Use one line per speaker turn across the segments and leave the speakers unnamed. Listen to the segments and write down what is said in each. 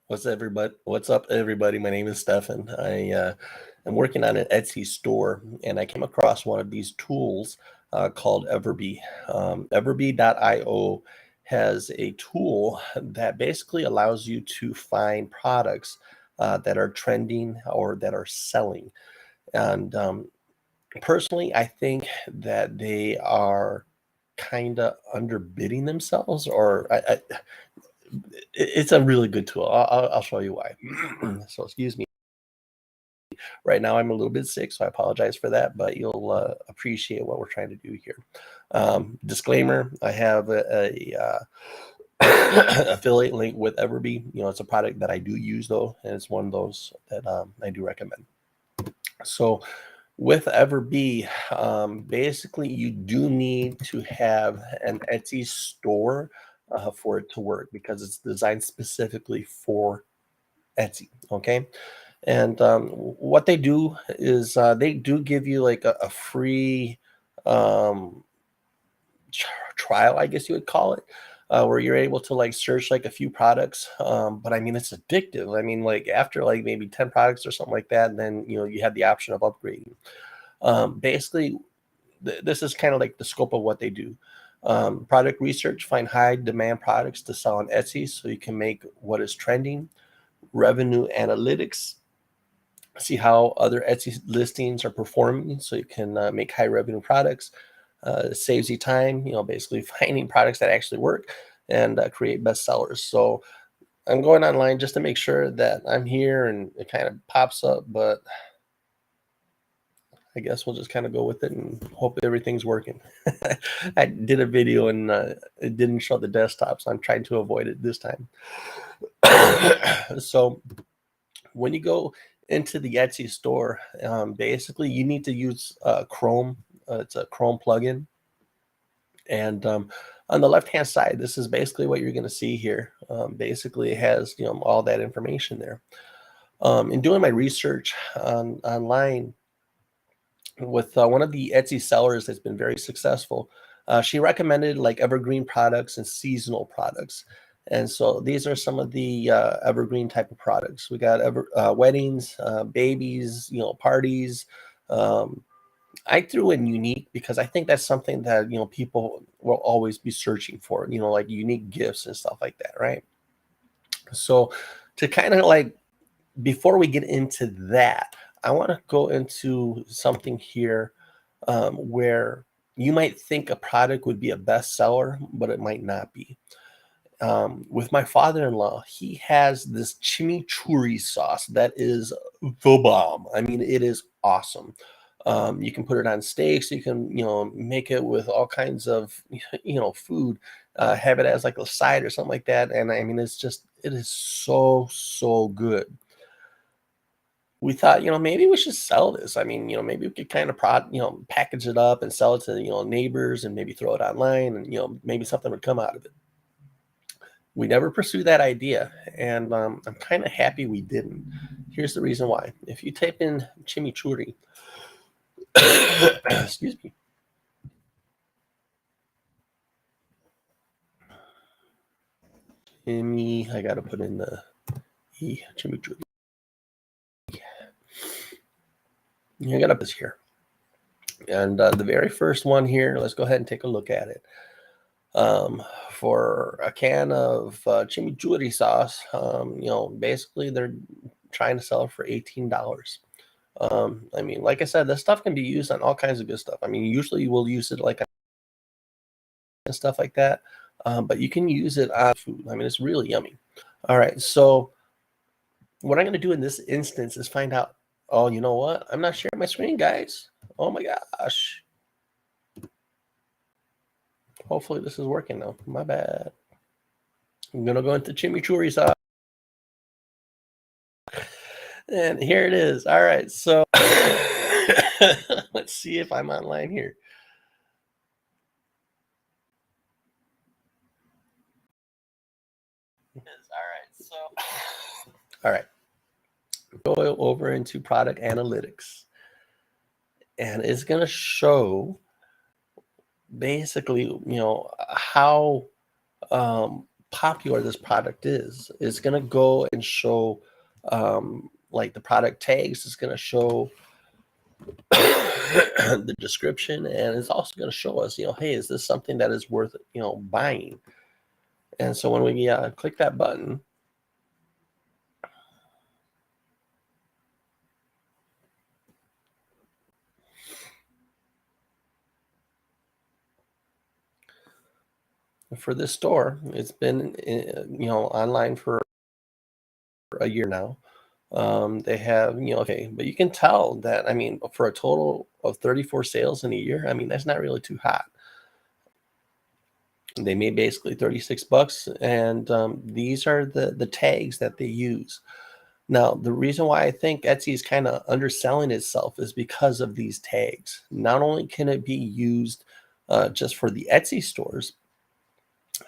What's up, everybody? My name is Stefan. I'm working on an Etsy store, and I came across one of these tools called Everbee. Everbee.io has a tool that basically allows you to find products that are trending or that are selling. And personally, I think that they are kind of underbidding themselves, or it's a really good tool. I'll show you why. So excuse me. Right now, I'm a little bit sick, so I apologize for that, but you'll appreciate what we're trying to do here. Disclaimer: I have a affiliate link with Everbee. It's a product that I do use though, and it's one of those that I do recommend. So with Everbee, basically you do need to have an Etsy store for it to work because it's designed specifically for Etsy. Okay. And what they do is they do give you like a free um, trial, I guess you would call it, where you're able to like search like a few products. But I mean, it's addictive. I mean, like after like maybe 10 products or something like that, then you have the option of upgrading. Basically, this is kind of like the scope of what they do. Product research, find high demand products to sell on Etsy so you can make what is trending. Revenue analytics, see how other Etsy listings are performing so you can make high revenue products. Saves you time, basically finding products that actually work and create bestsellers. So I'm going online just to make sure that I'm here and it kind of pops up, but I guess we'll just kind of go with it and hope everything's working. I did a video and it didn't show the desktop, so I'm trying to avoid it this time. So when you go into the Etsy store, basically you need to use Chrome. It's a Chrome plugin. And on the left-hand side, this is basically what you're going to see here. Basically, it has all that information there. In doing my research online with one of the Etsy sellers that's been very successful, she recommended like evergreen products and seasonal products. And so these are some of the evergreen type of products. We got weddings, babies, parties. Um, I threw in unique because I think that's something that people will always be searching for. Like unique gifts and stuff like that, right? So to kind of like before we get into that, I want to go into something here where you might think a product would be a bestseller, but it might not be. With my father-in-law, he has this chimichurri sauce that is the bomb. I mean, it is awesome. You can put it on steaks. You can, make it with all kinds of, food. Have it as like a side or something like that. And I mean, it is so good. We thought, maybe we should sell this. I mean, maybe we could kind of package it up and sell it to, neighbors and maybe throw it online and, maybe something would come out of it. We never pursued that idea, and I'm kind of happy we didn't. Here's the reason why. If you type in chimichurri, excuse me, I got to put in the chimichurri. You got to put this here. And the very first one here, let's go ahead and take a look at it. For a can of chimichurri sauce, basically they're trying to sell it for $18. I mean, like I said, this stuff can be used on all kinds of good stuff. I mean, usually we'll use it like and stuff like that, but you can use it on food. I mean, it's really yummy. All right, so what I'm going to do in this instance is find out. Oh, you know what? I'm not sharing my screen, guys. Oh my gosh. Hopefully this is working now. My bad. I'm going to go into chimichurri sauce. And here it is. All right, so let's see if I'm online here. All right. Go over into product analytics. And it's going to show basically, how popular this product is. It's going to go and show like the product tags. It's going to show the description, and it's also going to show us, hey, is this something that is worth, buying? And so when we click that button, for this store, it's been, online for a year now. They have, okay, but you can tell that, I mean, for a total of 34 sales in a year, I mean, that's not really too hot. They made basically 36 bucks, and these are the tags that they use. Now, the reason why I think Etsy is kind of underselling itself is because of these tags. Not only can it be used just for the Etsy stores,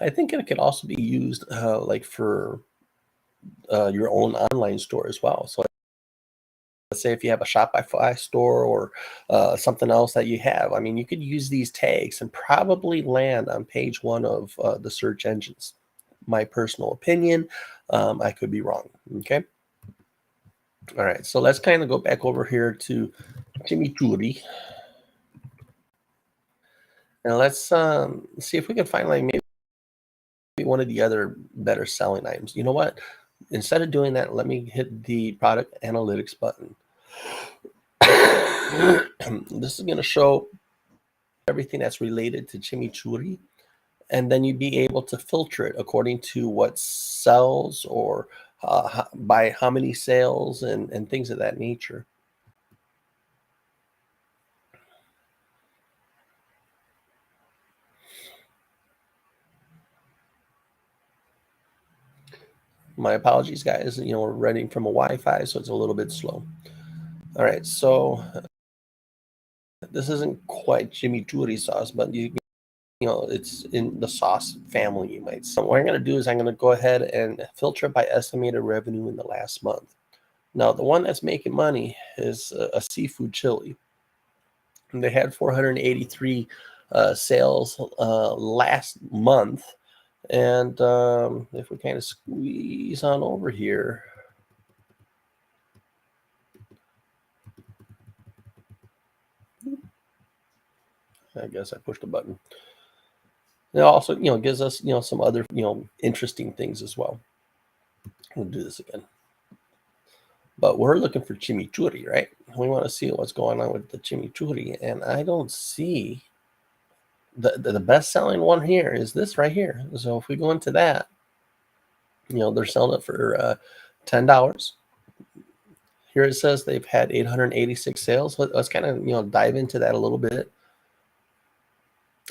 I think it could also be used like for your own online store as well. So let's say if you have a Shopify store or something else that you have, I mean, you could use these tags and probably land on page one of the search engines. My personal opinion, I could be wrong. Okay. All right. So let's kind of go back over here to Chimichurri. And let's see if we can find like maybe one of the other better selling items. You know what? Instead of doing that, let me hit the product analytics button. This is going to show everything that's related to chimichurri, and then you'd be able to filter it according to what sells or by how many sales and things of that nature. My apologies, guys. We're running from a Wi-Fi, so it's a little bit slow. All right, so this isn't quite chimichurri sauce, but it's in the sauce family, you might say. What I'm going to do is I'm going to go ahead and filter it by estimated revenue in the last month. Now, the one that's making money is a seafood chili. And they had 483 sales last month. And if we kind of squeeze on over here, I guess I pushed a button. It also, gives us, some other, interesting things as well. We'll do this again. But we're looking for chimichurri, right? We want to see what's going on with the chimichurri, and I don't see the best-selling one here is this right here. So if we go into that, they're selling it for $10. Here it says they've had 886 sales. Let's kind of dive into that a little bit.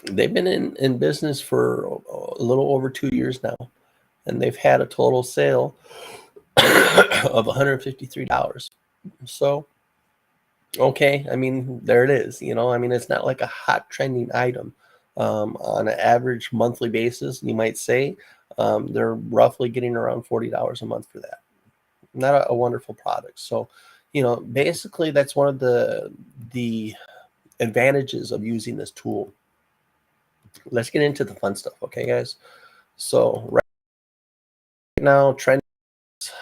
They've been in business for a little over 2 years now, and they've had a total sale of $153. So, okay, I mean, there it is. I mean, it's not like a hot trending item. On an average monthly basis, you might say, they're roughly getting around $40 a month for that. Not a wonderful product. So, basically that's one of the advantages of using this tool. Let's get into the fun stuff, okay, guys? So right now, trends.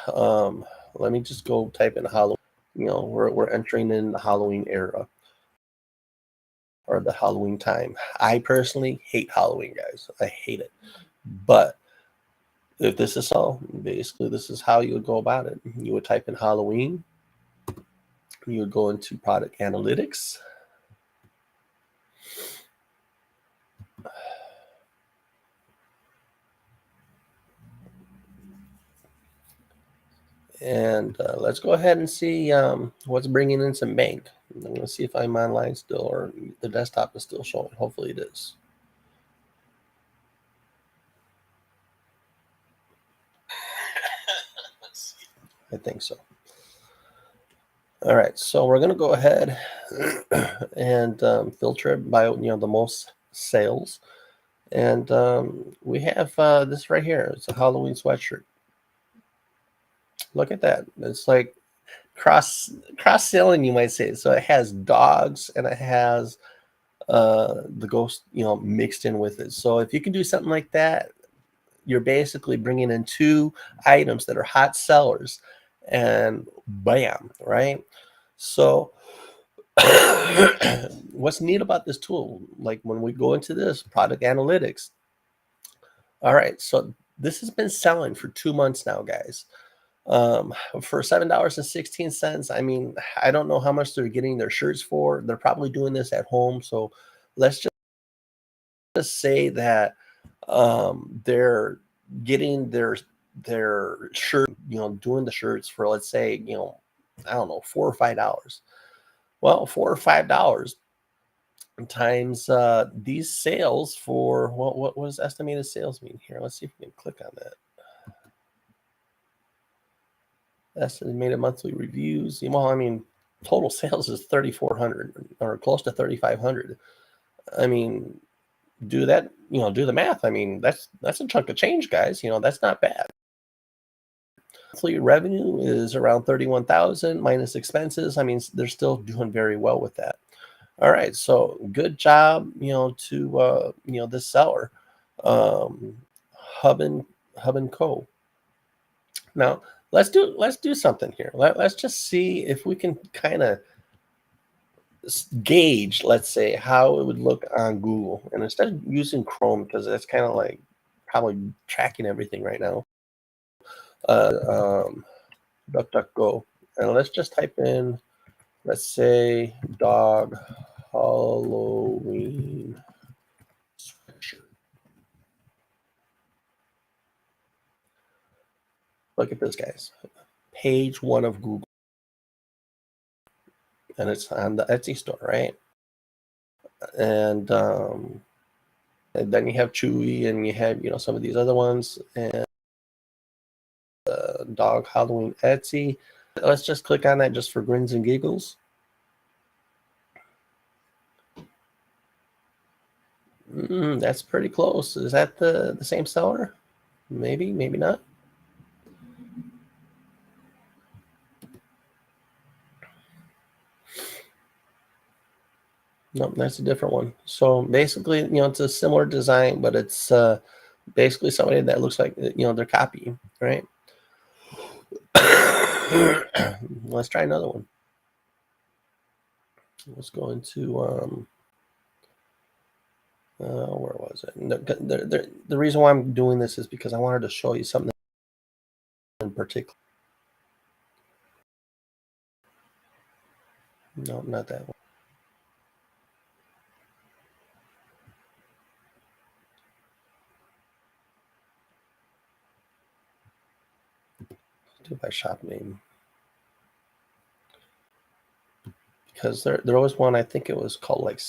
Let me just go type in Halloween. We're entering in the Halloween era or the Halloween time. I personally hate Halloween, guys. I hate it. But if this is so, basically this is how you would go about it. You would type in Halloween. You would go into product analytics. And let's go ahead and see what's bringing in some bank. I'm going to see if I'm online still or the desktop is still showing. Hopefully it is. I think so. All right, so we're going to go ahead and filter it by the most sales. And we have this right here. It's a Halloween sweatshirt. Look at that. It's like cross selling, you might say. So it has dogs and it has the ghost, mixed in with it. So if you can do something like that, you're basically bringing in 2 items that are hot sellers, and bam, right? So what's neat about this tool, like when we go into this product analytics, all right, so this has been selling for 2 months now, guys. For $7.16, I mean, I don't know how much they're getting their shirts for. They're probably doing this at home. So let's just say that they're getting their shirt, doing the shirts for, let's say, I don't know, $4 or $5. Well, $4 or $5 times these sales for what was estimated sales mean here? Let's see if we can click on that. Estimated monthly reviews. Well, I mean, total sales is 3,400 or close to 3,500. I mean, do that, do the math. I mean, that's a chunk of change, guys. That's not bad. Monthly revenue is around 31,000 minus expenses. I mean, they're still doing very well with that. All right, so good job, to this seller, Hub and Co. Now let's do something here. Let's just see if we can kind of gauge, let's say, how it would look on Google. And instead of using Chrome, because that's kind of like probably tracking everything right now, DuckDuckGo, and let's just type in, let's say, dog Halloween sweatshirt. Look at this, guys. Page 1 of Google, and it's on the Etsy store, right? And then you have Chewy, and you have some of these other ones, and dog Halloween Etsy. Let's just click on that just for grins and giggles. That's pretty close. Is that the same seller? Maybe, maybe not. Nope, that's a different one. So basically, it's a similar design, but it's basically somebody that looks like they're copying, right? Let's try another one. Let's go into where was it? The reason why I'm doing this is because I wanted to show you something in particular. No, not that one. Do it by shop name, because there was one, I think it was called like,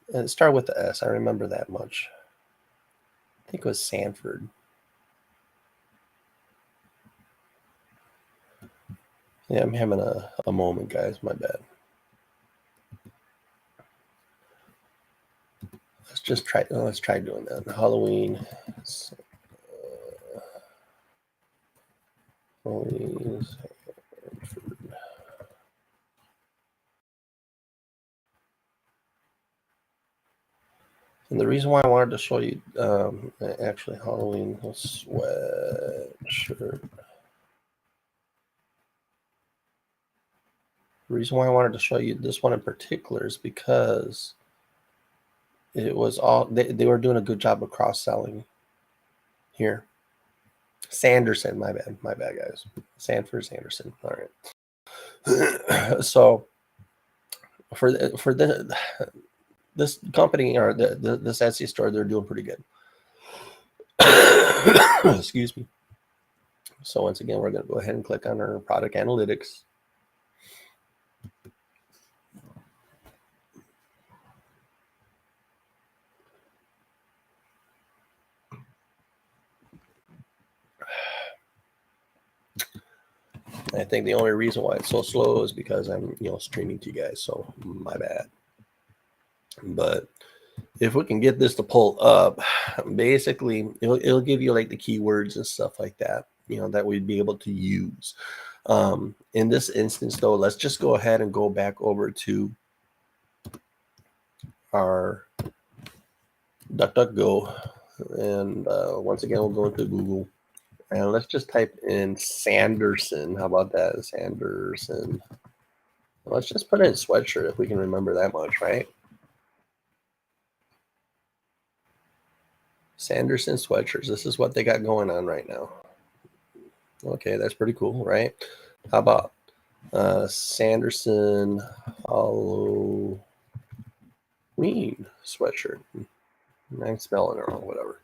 it started with the S. I remember that much. I think it was Sanford. Yeah, I'm having a moment, guys. My bad. Let's try doing that. Halloween. Halloween. And the reason why I wanted to show you, actually, Halloween sweatshirt. The reason why I wanted to show you this one in particular is because it was all, they were doing a good job of cross-selling here. Sanderson, my bad, guys. Sanford Sanderson. All right. So for this company, or this Etsy store, they're doing pretty good. Excuse me. So once again, we're going to go ahead and click on our product analytics. I think the only reason why it's so slow is because I'm streaming to you guys, so my bad. But if we can get this to pull up, basically it'll give you like the keywords and stuff like that, that we'd be able to use. In this instance, though, let's just go ahead and go back over to our DuckDuckGo, And once again, we'll go into Google. And let's just type in Sanderson. How about that? Sanderson. Let's just put in sweatshirt if we can remember that much, right? Sanderson sweatshirts. This is what they got going on right now. Okay, that's pretty cool, right? How about Sanderson Halloween sweatshirt? I'm spelling it wrong, whatever.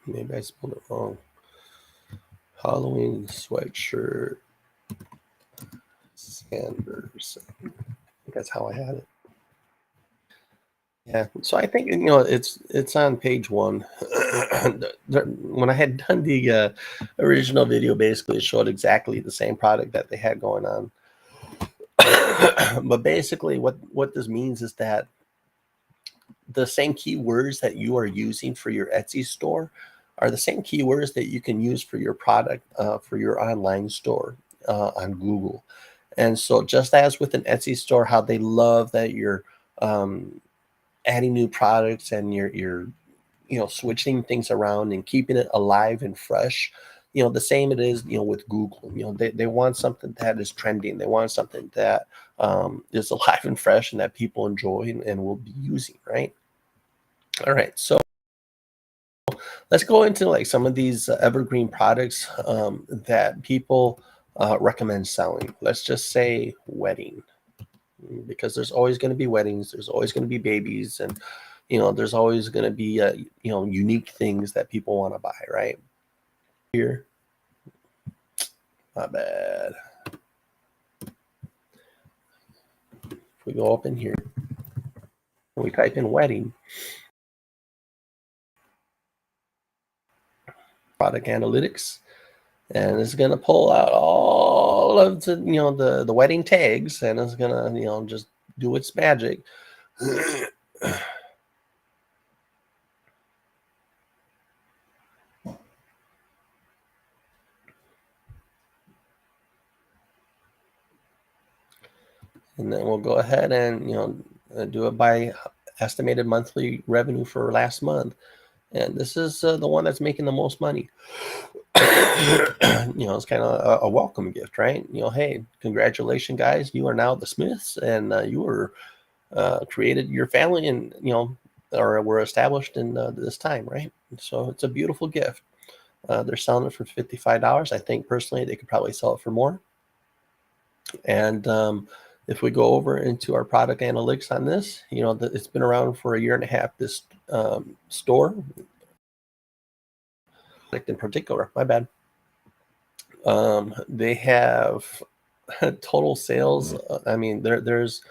Maybe I spelled it wrong. Halloween sweatshirt Sanderson. I think that's how I had it. Yeah, so I think it's on page one. When I had done the original video, basically it showed exactly the same product that they had going on. But basically, what this means is that the same keywords that you are using for your Etsy store are the same keywords that you can use for your product for your online store on Google. And so, just as with an Etsy store, how they love that you're um, adding new products and you're switching things around and keeping it alive and fresh. The same it is with Google. They want something that is trending. They want something that is alive and fresh and that people enjoy and will be using, right? All right, so let's go into like some of these evergreen products that people recommend selling. Let's just say wedding, because there's always going to be weddings, there's always going to be babies, and there's always going to be unique things that people want to buy, right? Here, my bad. If we go up in here and we type in wedding, product analytics, and it's going to pull out all of the wedding tags, and it's going to just do its magic. And then we'll go ahead and do it by estimated monthly revenue for last month. And this is the one that's making the most money. It's kind of a welcome gift, right? Hey, congratulations, guys! You are now the Smiths, and you were created your family, and or were established in this time, right? So it's a beautiful gift. They're selling it for $55. I think personally they could probably sell it for more. And if we go over into our product analytics on this, it's been around for a year and a half. This store, in particular, my bad. They have total sales. I mean, there's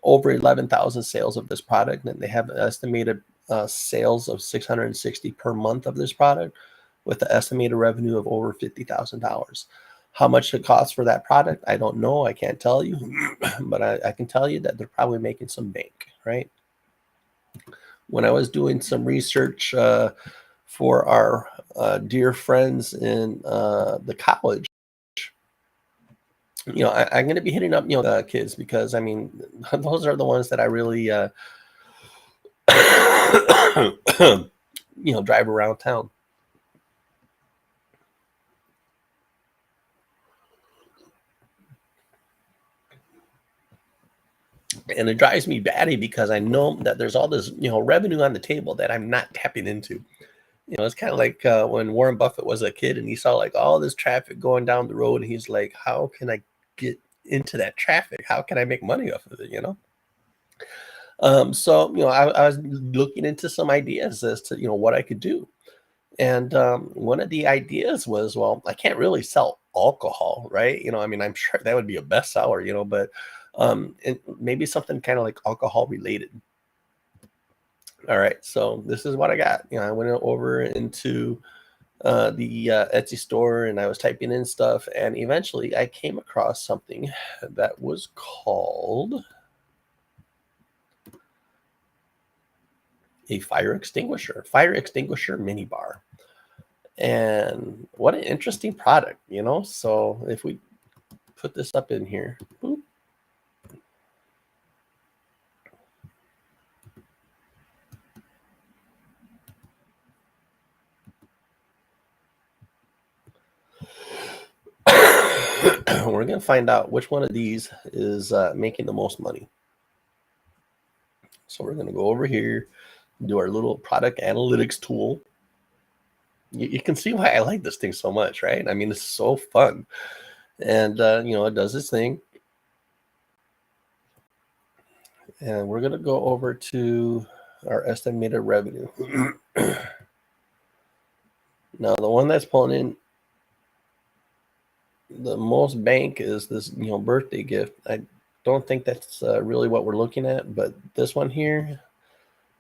over 11,000 sales of this product, and they have estimated sales of 660 per month of this product, with the estimated revenue of over $50,000. How much it costs for that product, I don't know. I can't tell you, but I can tell you that they're probably making some bank, right? When I was doing some research for our dear friends in the college, I'm going to be hitting up, kids, because I mean, those are the ones that I really, drive around town. And it drives me batty because I know that there's all this, revenue on the table that I'm not tapping into. It's kind of like when Warren Buffett was a kid and he saw like all this traffic going down the road, and he's like, how can I get into that traffic? How can I make money off of it? So I was looking into some ideas as to what I could do. And one of the ideas was, well, I can't really sell alcohol, right? I mean, I'm sure that would be a bestseller, but and maybe something kind of like alcohol related. All right, so this is what I got. I went over into the Etsy store, and I was typing in stuff, and eventually I came across something that was called a fire extinguisher mini bar. And what an interesting product, you know? So if we put this up in here, boop, we're going to find out which one of these is making the most money. So we're going to go over here, do our little product analytics tool. You can see why I like this thing so much, right? I mean, it's so fun. And, it does this thing. And we're going to go over to our estimated revenue. Now, the one that's pulling in the most bank is this, birthday gift. I don't think that's really what we're looking at, but this one here,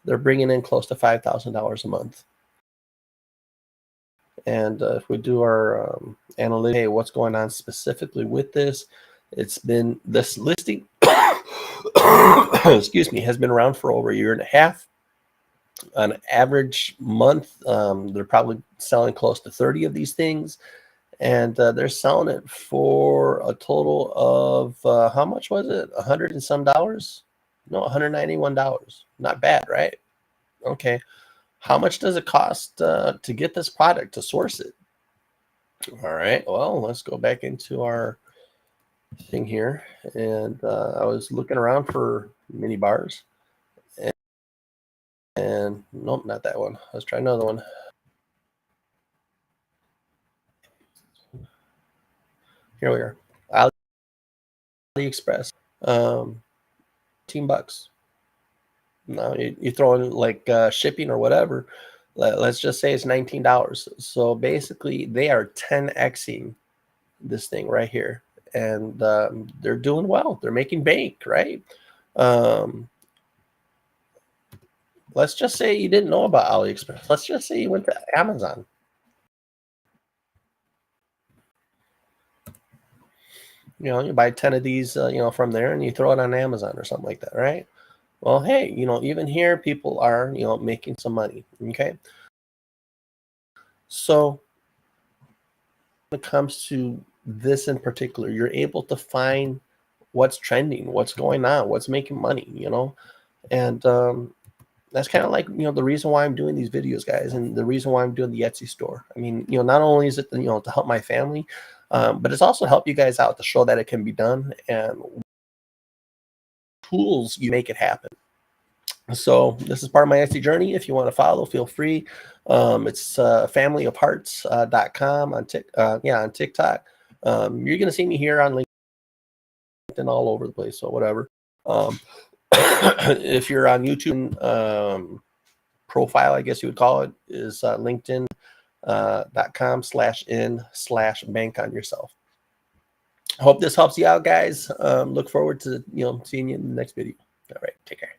they're bringing in close to $5,000 a month. And if we do our analytics, hey, what's going on specifically with this? It's been this listing, excuse me, has been around for over a year and a half. On average month, they're probably selling close to 30 of these things. And they're selling it for a total of how much was it? 100 and some dollars? No, $191. Not bad, right? Okay. How much does it cost to get this product, to source it? All right. Well, let's go back into our thing here. And I was looking around for mini bars. And nope, not that one. Let's try another one. Here we are. AliExpress. $10. No, you throw in like shipping or whatever. Let's just say it's $19. So basically, they are 10xing this thing right here, and they're doing well. They're making bank, right? Um, let's just say you didn't know about AliExpress. Let's just say you went to Amazon. You buy 10 of these, from there, and you throw it on Amazon or something like that, right? Well, hey, even here, people are, making some money. Okay, so when it comes to this in particular, you're able to find what's trending, what's going on, what's making money, and that's kind of like the reason why I'm doing these videos, guys, and the reason why I'm doing the Etsy store. I mean, not only is it to help my family, but it's also help you guys out to show that it can be done and tools you make it happen. So this is part of my Etsy journey. If you want to follow, feel free. It's familyofhearts.com on TikTok. You're gonna see me here on LinkedIn all over the place, so whatever. If you're on YouTube, profile, I guess you would call it, is linkedin.com/in/bank on yourself. Hope this helps you out, guys. Look forward to seeing you in the next video. All right, take care.